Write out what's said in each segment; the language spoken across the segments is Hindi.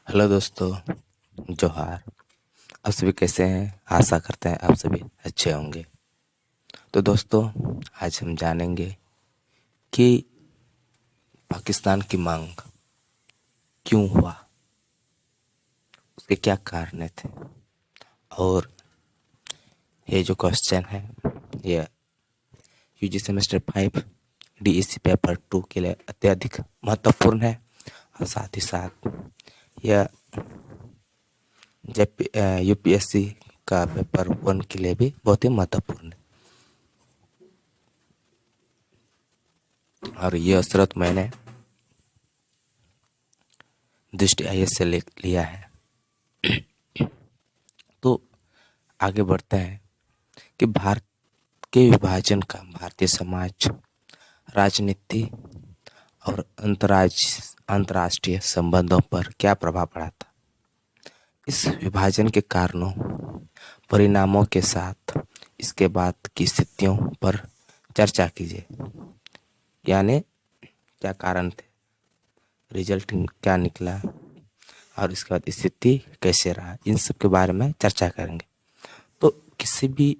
हेलो दोस्तों, जोहार। आप सभी कैसे हैं? आशा करते हैं आप सभी अच्छे होंगे। तो दोस्तों, आज हम जानेंगे कि पाकिस्तान की मांग क्यों हुआ, उसके क्या कारण थे। और ये जो क्वेश्चन है, ये यूजी सेमेस्टर 5 डीईसी पेपर 2 के लिए अत्यधिक महत्वपूर्ण है। और साथ ही साथ यह जब यूपीएससी का पेपर 1 के लिए भी बहुत ही महत्वपूर्ण है। और यह स्रोत मैंने दृष्टि आईएएस से लिया है। तो आगे बढ़ते हैं कि भारत के विभाजन का भारतीय समाज, राजनीति और अंतर्राष्ट्रीय संबंधों पर क्या प्रभाव पड़ा था। इस विभाजन के कारणों, परिणामों के साथ इसके बाद की स्थितियों पर चर्चा कीजिए। यानी क्या कारण थे, रिजल्ट क्या निकला और इसके बाद स्थिति कैसे रहा, इन सब के बारे में चर्चा करेंगे। तो किसी भी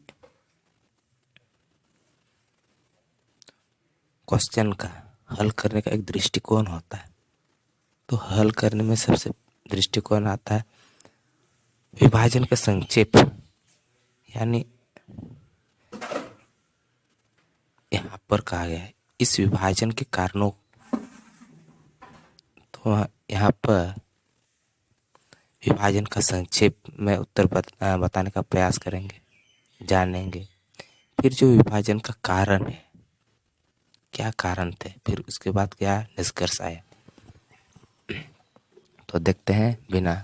क्वेश्चन का हल करने का एक दृष्टिकोण होता है। तो हल करने में सबसे दृष्टिकोण आता है विभाजन का संक्षेप। यानी यहाँ पर कहा गया है इस विभाजन के कारणों। तो यहाँ पर विभाजन का संक्षेप में उत्तर बताने का प्रयास करेंगे, जानेंगे। फिर जो विभाजन का कारण है, क्या कारण थे, फिर उसके बाद क्या निष्कर्ष आया। तो देखते हैं, बिना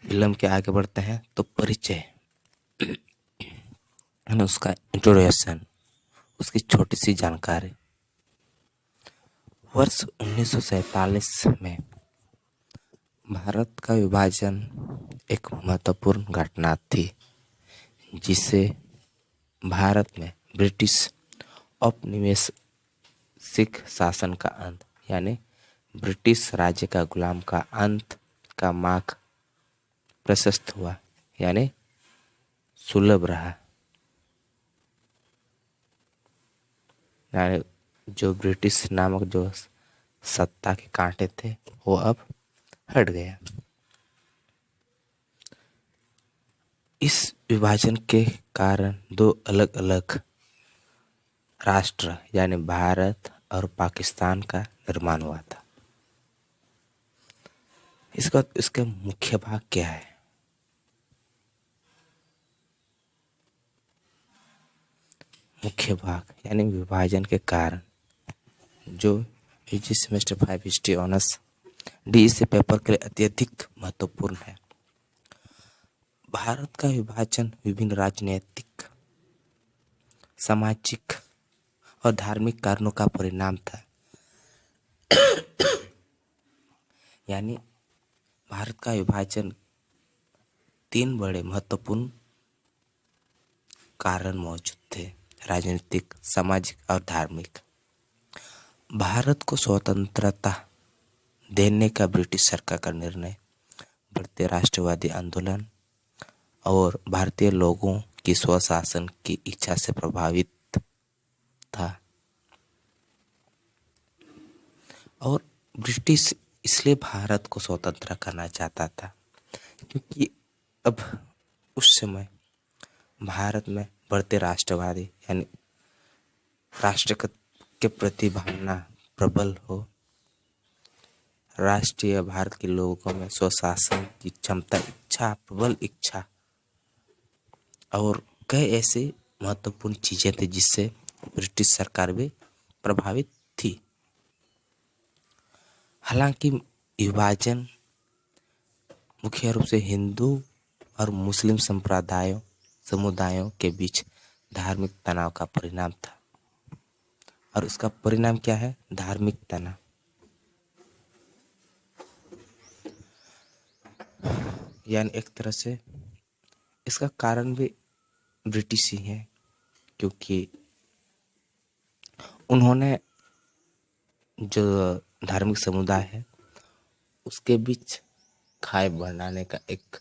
विलंब के आगे बढ़ते हैं। तो परिचय यानी उसका इंट्रोडक्शन, उसकी छोटी सी जानकारी। वर्ष 1947 में भारत का विभाजन एक महत्वपूर्ण घटना थी, जिसे भारत में ब्रिटिश औपनिवेशिक शासन का अंत, यानी ब्रिटिश राज्य का गुलाम का अंत का मार्ग प्रशस्त हुआ, यानी सुलभ रहा। यानी जो ब्रिटिश नामक जो सत्ता के कांटे थे वो अब हट गया। इस विभाजन के कारण दो अलग अलग राष्ट्र यानी भारत और पाकिस्तान का निर्माण हुआ था। इसके मुख्य भाग क्या है? मुख्य भाग यानी विभाजन के कारण जो UG semester 5 history honours DEC paper के लिए अत्यधिक महत्वपूर्ण है। भारत का विभाजन विभिन्न राजनीतिक, सामाजिक और धार्मिक कारणों का परिणाम था। यानी भारत का विभाजन 3 बड़े महत्वपूर्ण कारण मौजूद थे, राजनीतिक, सामाजिक और धार्मिक। भारत को स्वतंत्रता देने का ब्रिटिश सरकार का निर्णय बढ़ते राष्ट्रवादी आंदोलन और भारतीय लोगों की स्वशासन की इच्छा से प्रभावित था। और ब्रिटिश इसलिए भारत को स्वतंत्र करना चाहता था क्योंकि अब उस समय भारत में बढ़ते राष्ट्रवादी यानी राष्ट्र के प्रति भावना प्रबल हो, राष्ट्रीय भारत के लोगों में स्वशासन की क्षमता, इच्छा, प्रबल इच्छा और कई ऐसे महत्वपूर्ण चीजें थी जिससे ब्रिटिश सरकार भी प्रभावित थी। हालांकि विभाजन मुख्य रूप से हिंदू और मुस्लिम समुदायों के बीच धार्मिक तनाव का परिणाम था। और उसका परिणाम क्या है? धार्मिक तनाव। यानी एक तरह से इसका कारण भी ब्रिटिश ही है, क्योंकि उन्होंने जो धार्मिक समुदाय है उसके बीच खाई बनाने का एक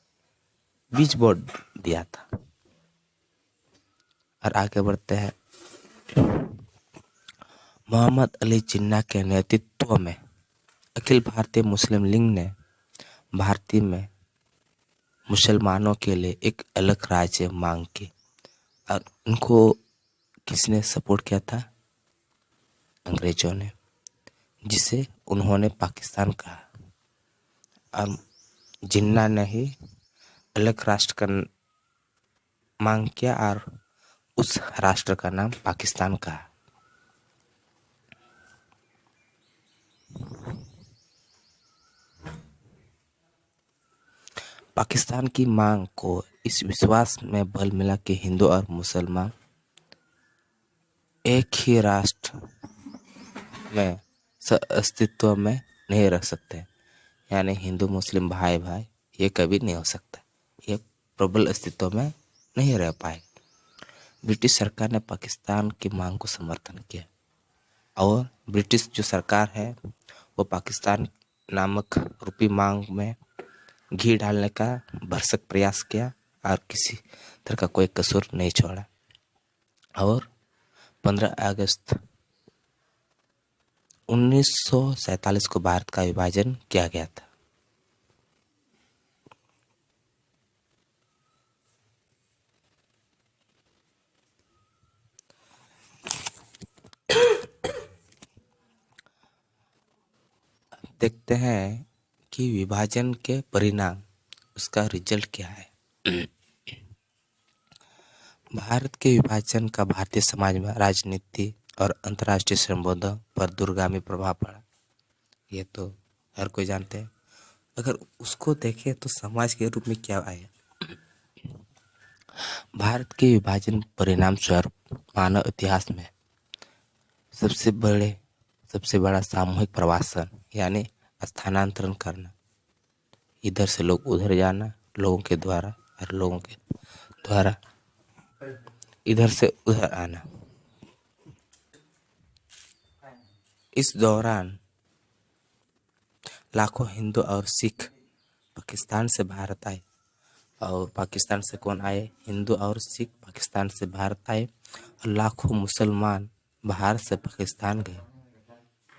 बीज बोर्ड दिया था। और आगे बढ़ते हैं। मोहम्मद अली जिन्ना के नेतृत्व में अखिल भारतीय मुस्लिम लीग ने भारतीय में मुसलमानों के लिए एक अलग राज्य मांग की। और उनको किसने सपोर्ट किया था? अंग्रेजों ने, जिसे उन्होंने पाकिस्तान कहा। और जिन्ना ने ही अलग राष्ट्र का मांग किया और उस राष्ट्र का नाम पाकिस्तान कहा। पाकिस्तान की मांग को इस विश्वास में बल मिला कि हिंदू और मुसलमान एक ही राष्ट्र में अस्तित्व में नहीं रह सकते। यानी हिंदू मुस्लिम भाई भाई ये कभी नहीं हो सकता। ये प्रबल अस्तित्व में नहीं रह पाए। ब्रिटिश सरकार ने पाकिस्तान की मांग को समर्थन किया और ब्रिटिश जो सरकार है वो पाकिस्तान नामक रूपी मांग में घी डालने का भरसक प्रयास किया और किसी तरह का कोई कसूर नहीं छोड़ा। और 15 अगस्त 1947 को भारत का विभाजन किया गया था। देखते हैं कि विभाजन के परिणाम, उसका रिजल्ट क्या है। भारत के विभाजन का भारतीय समाज में राजनीति और अंतर्राष्ट्रीय संबंधों पर दूरगामी प्रभाव पड़ा। ये तो हर कोई जानते हैं। अगर उसको देखें तो समाज के रूप में क्या आया। भारत के विभाजन परिणाम स्वरूप मानव इतिहास में सबसे बड़ा सामूहिक प्रवासन यानी स्थानांतरण करना, इधर से लोग उधर जाना, लोगों के द्वारा और लोगों के द्वारा इधर से उधर आना। इस दौरान लाखों हिंदू और सिख पाकिस्तान से भारत आए। और पाकिस्तान से कौन आए? हिंदू और सिख पाकिस्तान से भारत आए और लाखों मुसलमान भारत से पाकिस्तान गए।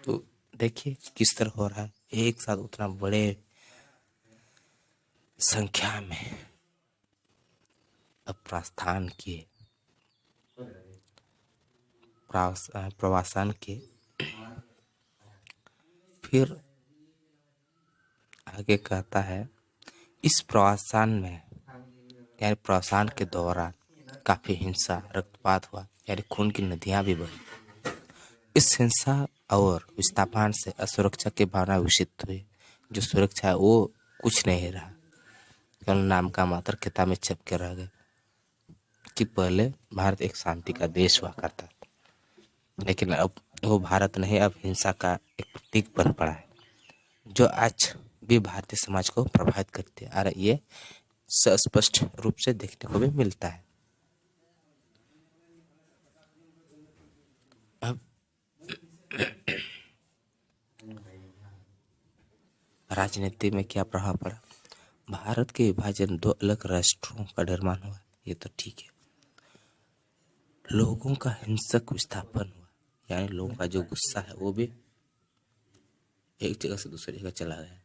तो देखिए किस तरह हो रहा है। एक साथ उतना बड़े संख्या में अब प्रस्थान किए, प्रवासन किए। फिर आगे कहता है इस प्रवासन में यानी प्रवासन के दौरान काफी हिंसा, रक्तपात हुआ, यानी खून की नदियां भी बही। इस हिंसा और विस्थापन से असुरक्षा की भावना विकसित हुई। जो सुरक्षा है वो कुछ नहीं रहा, केवल नाम का मात्र किताब में छप के रह गए कि पहले भारत एक शांति का देश हुआ करता था, लेकिन अब वो भारत नहीं, अब हिंसा का एक प्रतीक बन पड़ा है, जो आज भी भारतीय समाज को प्रभावित करती है। और ये स्पष्ट रूप से देखने को भी मिलता है। अब राजनीति में क्या प्रभाव पड़ा? भारत के विभाजन दो अलग राष्ट्रों का निर्माण हुआ, ये तो ठीक है। लोगों का हिंसक विस्थापन हुआ, यानी लोगों का जो गुस्सा है वो भी एक जगह से दूसरी जगह चला गया।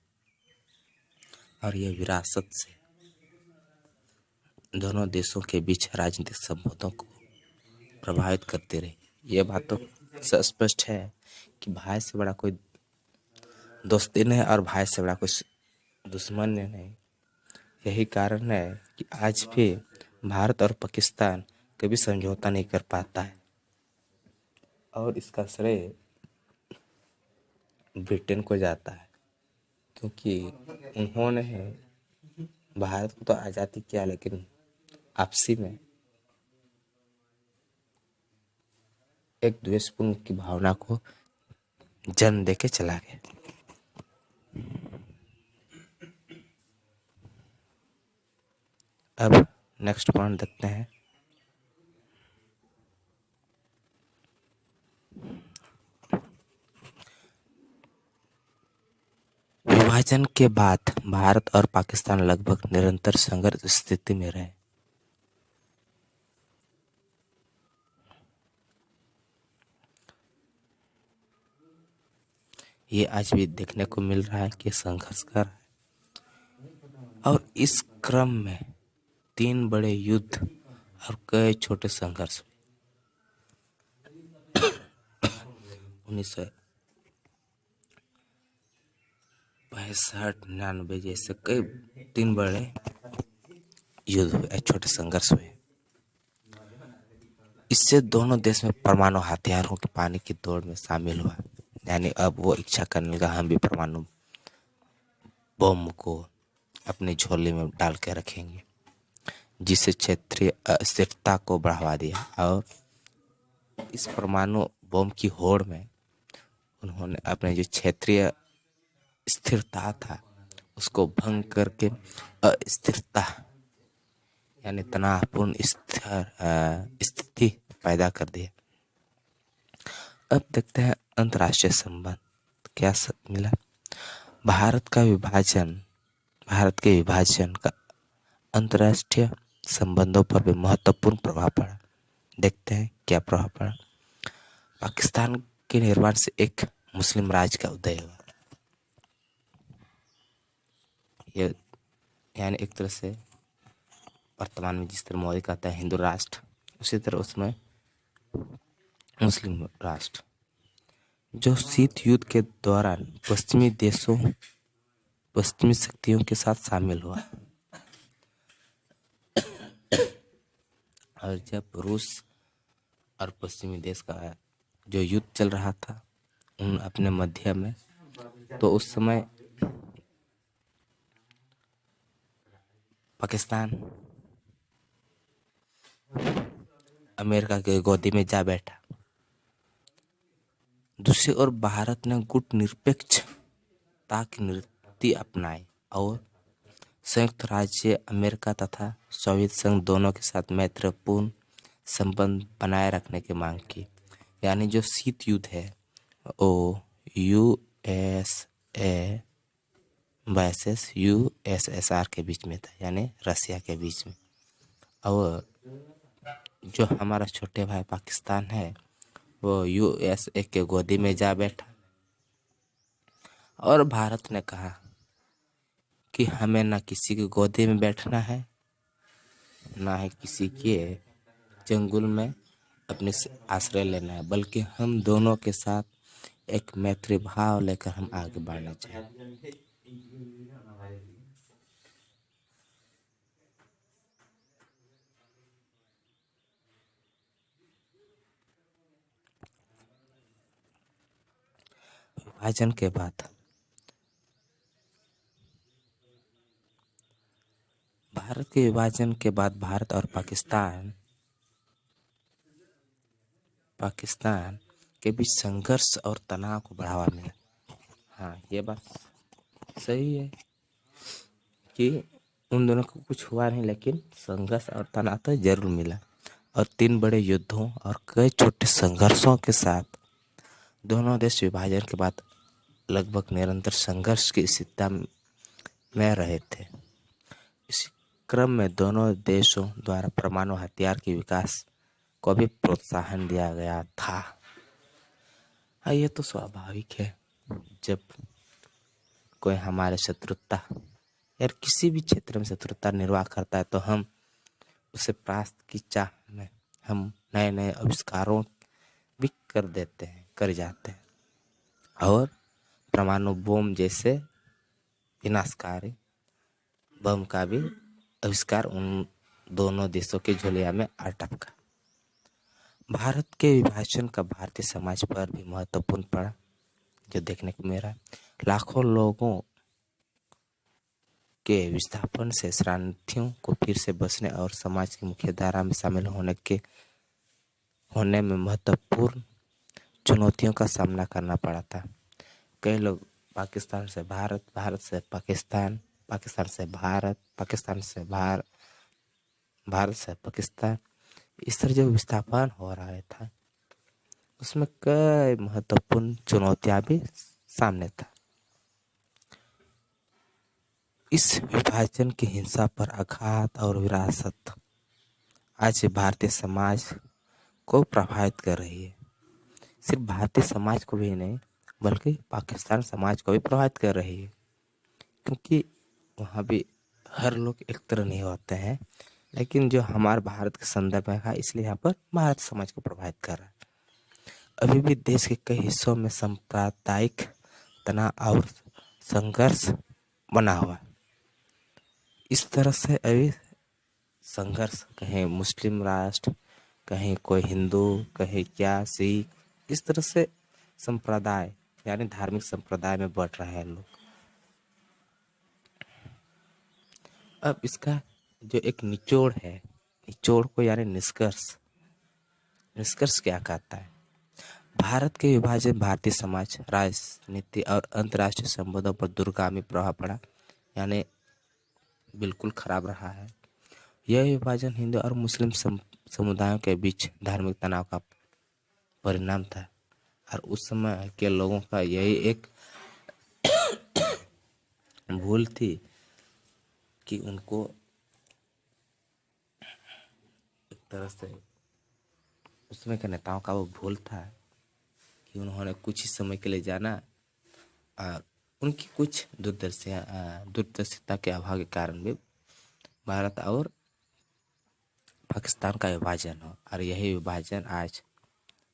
और यह विरासत से दोनों देशों के बीच राजनीतिक संबंधों को प्रभावित करते रहे। यह बात तो स्पष्ट है कि भाई से बड़ा कोई दोस्ती नहीं और भाई से बड़ा कोई दुश्मन नहीं। यही कारण है कि आज भी भारत और पाकिस्तान कभी समझौता नहीं कर पाता है। और इसका श्रेय ब्रिटेन को जाता है, क्योंकि उन्होंने भारत को तो आज़ादी किया, लेकिन आपसी में एक द्वेषपूर्ण की भावना को जन्म देके चला गया। अब नेक्स्ट पॉइंट देखते हैं। विभाजन के बाद भारत और पाकिस्तान लगभग निरंतर संघर्ष स्थिति में रहे। ये आज भी देखने को मिल रहा है कि संघर्ष कर रहा है, और इस क्रम में 3 बड़े युद्ध और कई छोटे संघर्ष हुए। 1965-99 जैसे कई 3 बड़े युद्ध हुए, छोटे संघर्ष हुए। इससे दोनों देश में परमाणु हथियारों के पानी की दौड़ में शामिल हुआ। यानी अब वो इच्छा करने लगा हम भी परमाणु बम को अपनी झोली में डाल के रखेंगे, जिससे क्षेत्रीय अस्थिरता को बढ़ावा दिया। और इस परमाणु बम की होड़ में उन्होंने अपने जो क्षेत्रीय स्थिरता था उसको भंग करके अस्थिरता यानी तनावपूर्ण स्थिति पैदा कर दिया। अब देखते हैं अंतर्राष्ट्रीय संबंध क्या मिला। भारत के विभाजन का अंतर्राष्ट्रीय संबंधों पर भी महत्वपूर्ण प्रभाव पड़ा। देखते हैं क्या प्रभाव पड़ा। पाकिस्तान के निर्माण से एक मुस्लिम राज्य का उदय हुआ। ये यानी एक तरह से वर्तमान में जिस तरह मोदी कहता है हिंदू राष्ट्र, उसी तरह उसमें मुस्लिम राष्ट्र जो शीत युद्ध के दौरान पश्चिमी शक्तियों के साथ शामिल हुआ। और जब रूस और पश्चिमी देश का जो युद्ध चल रहा था उन अपने मध्य में, तो उस समय पाकिस्तान अमेरिका के गोदी में जा बैठा। दूसरी ओर भारत ने गुटनिरपेक्षता की नीति अपनाई और संयुक्त राज्य अमेरिका तथा सोवियत संघ दोनों के साथ मैत्रीपूर्ण संबंध बनाए रखने की मांग की। यानी जो शीत युद्ध है वो यूएसए वर्सेस यूएसएसआर के बीच में था, यानी रसिया के बीच में। और जो हमारा छोटे भाई पाकिस्तान है वो यूएसए के गोदी में जा बैठा। और भारत ने कहा कि हमें ना किसी की गोदी में बैठना है, ना ही किसी के चंगुल में अपने आश्रय लेना है, बल्कि हम दोनों के साथ एक मैत्री भाव लेकर हम आगे बढ़ना चाहिए। विभाजन के बाद भारत के विभाजन के बाद भारत और पाकिस्तान के बीच संघर्ष और तनाव को बढ़ावा मिला। हाँ, ये बात सही है कि उन दोनों को कुछ हुआ नहीं, लेकिन संघर्ष और तनाव तो जरूर मिला। और 3 बड़े युद्धों और कई छोटे संघर्षों के साथ दोनों देश विभाजन के बाद लगभग निरंतर संघर्ष की स्थिति में रहे थे। इस क्रम में दोनों देशों द्वारा परमाणु हथियार के विकास को भी प्रोत्साहन दिया गया था। हाँ, ये तो स्वाभाविक है। जब कोई हमारे शत्रुता या किसी भी क्षेत्र में शत्रुता निर्वाह करता है तो हम उसे परास्त की चाह में हम नए नए आविष्कारों भी कर जाते हैं। और परमाणु बम जैसे विनाशकारी बम का भी आविष्कार उन दोनों देशों के झोलिया में आ टपका। भारत के विभाजन का भारतीय समाज पर भी महत्वपूर्ण पड़ा, जो देखने को मिला। लाखों लोगों के विस्थापन से शरणार्थियों को फिर से बसने और समाज की मुख्य धारा में शामिल होने में महत्वपूर्ण चुनौतियों का सामना करना पड़ा था। कई लोग पाकिस्तान से भारत, भारत से पाकिस्तान, पाकिस्तान से भारत, पाकिस्तान से भारत से पाकिस्तान, इस तरह जो विस्थापन हो रहा था उसमें कई महत्वपूर्ण चुनौतियां भी सामने था। इस विभाजन की हिंसा पर आघात और विरासत आज भारतीय समाज को प्रभावित कर रही है। सिर्फ भारतीय समाज को भी नहीं बल्कि पाकिस्तान समाज को भी प्रभावित कर रही है, क्योंकि वहाँ भी हर लोग एक तरह नहीं होते हैं, लेकिन जो हमारे भारत के संदर्भ में है इसलिए यहाँ पर भारत समाज को प्रभावित कर रहा है। अभी भी देश के कई हिस्सों में सांप्रदायिक तनाव और संघर्ष बना हुआ है। इस तरह से अभी संघर्ष, कहीं मुस्लिम राष्ट्र, कहीं कोई हिंदू, कहीं क्या सिख, इस तरह से संप्रदाय यानी धार्मिक संप्रदाय में बढ़ रहे हैं लोग। अब इसका जो एक निचोड़ है, निचोड़ को यानी निष्कर्ष क्या कहता है? भारत के विभाजन भारतीय समाज, राजनीति और अंतर्राष्ट्रीय संबंधों पर दूरगामी प्रभाव पड़ा, यानी बिल्कुल खराब रहा है। यह विभाजन हिंदू और मुस्लिम समुदायों के बीच धार्मिक तनाव का परिणाम था और उस समय के लोगों का यही एक भूल थी कि उनको एक तरह से उसमें के नेताओं का वो भूल था कि उन्होंने कुछ ही समय के लिए जाना और उनकी कुछ दूरदर्शिता के अभाव के कारण भी भारत और पाकिस्तान का विभाजन हो, और यही विभाजन आज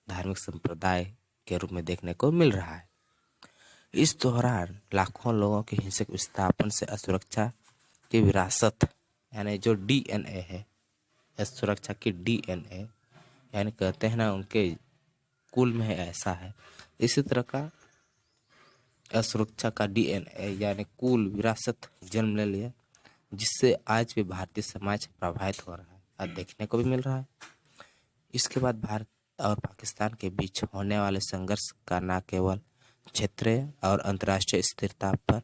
धार्मिक संप्रदाय के रूप में देखने को मिल रहा है। इस दौरान लाखों लोगों के हिंसक विस्थापन से असुरक्षा की विरासत यानी जो डीएनए है, असुरक्षा की डीएनए यानी कहते हैं ना उनके कुल में ऐसा है, इसी तरह का असुरक्षा का डीएनए यानी कुल विरासत जन्म ले लिया, जिससे आज भी भारतीय समाज प्रभावित हो रहा है और देखने को भी मिल रहा है। इसके बाद भारत और पाकिस्तान के बीच होने वाले संघर्ष का न केवल क्षेत्रीय और अंतर्राष्ट्रीय स्थिरता पर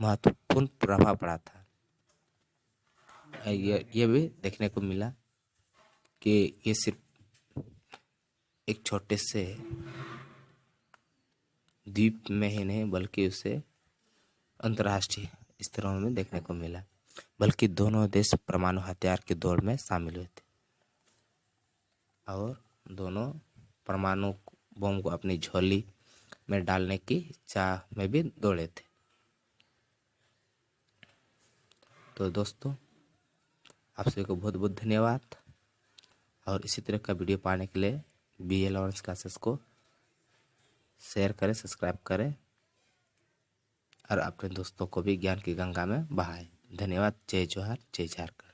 महत्वपूर्ण प्रभाव पड़ा था, ये भी देखने को मिला कि ये सिर्फ एक छोटे से द्वीप में ही नहीं बल्कि उसे अंतर्राष्ट्रीय स्तरों में देखने को मिला, बल्कि दोनों देश परमाणु हथियार की दौड़ में शामिल हुए थे और दोनों परमाणु बम को अपनी झोली में डालने की चाह में भी दौड़े थे। तो दोस्तों, आप सभी को बहुत बहुत धन्यवाद, और इसी तरह का वीडियो पाने के लिए BA लॉरेंस क्लासेस को शेयर करें, सब्सक्राइब करें और अपने दोस्तों को भी ज्ञान की गंगा में बहाएं। धन्यवाद। जय जोहार, जय झारखंड।